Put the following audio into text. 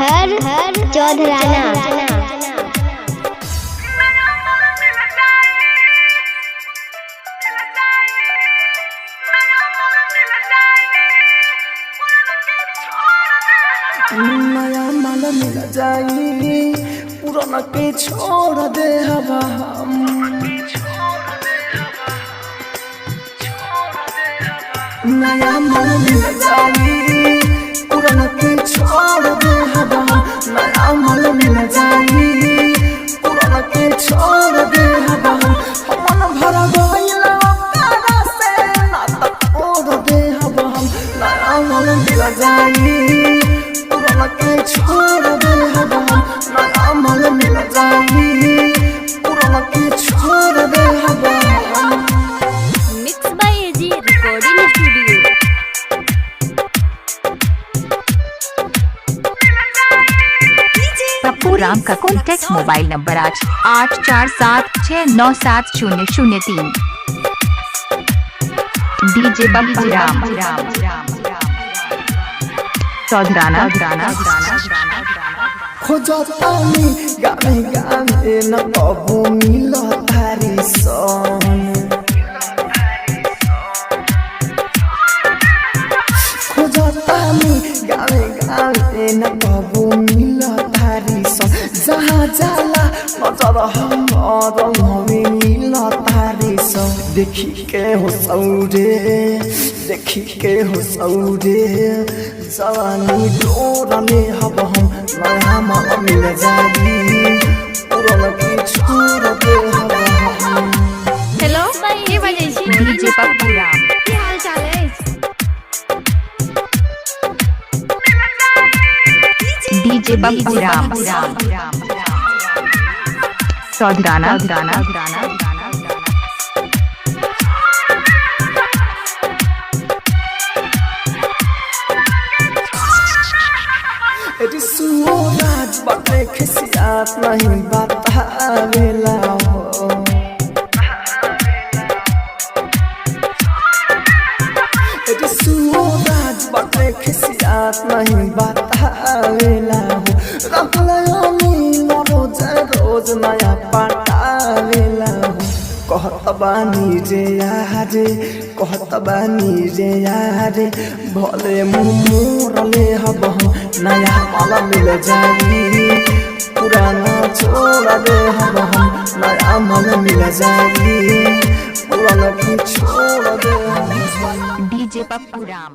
घर चौधराना। नया माल मिल जाई पुराना के छोड़ दे हवा हम। नया माल मिल जाई पुराना के छोड़ दे हवा हम। नया माल मिल जाई पुराना के छोड़ दे हवा हम। मन भर गइल ओकरा से ना त छोड़ दे हवा हम। नया माल मिल जाई के छोड़ दे हवा हम। नया माल मिल जाई पुराना के छोड़ दे हवा हम। Mix by AG recording studio. Pappu Ram का contact mobile number 8476970003। DJ Pappu Ram Chaudhrana. खोजतानी गाने गाने न कबू मिल तारी सन। खोजतानी गाने गाने न कबू मिल तारी सन। जहाँ जाला नजर हमार हमें मिल तारी सन। देखी के हो सौरे देखी के हो सौरे जवानी डोरले हब हम। नया माल मिल जाई पुराना के छोड़ दे हब हम। हेलो के बजै छी? डीजे पप्पू राम। की हाल चाल अछि? डीजे पप्पू राम चौधराना। सूरज बटे खिसियात नहीं बतावेला हो। सूरज बटे खिसियात नहीं बतावेला हो। रखल रोज रोज नया पटावेला हो। कहत बानी रे यारे कहत बानी रे यारे भले मोरले हब हम। नया माल मिल जाई पुराना छोड़ दे हब हम। नया माल मिल जाई पुराना की छोड़ दे हम। डीजे पप्पू राम।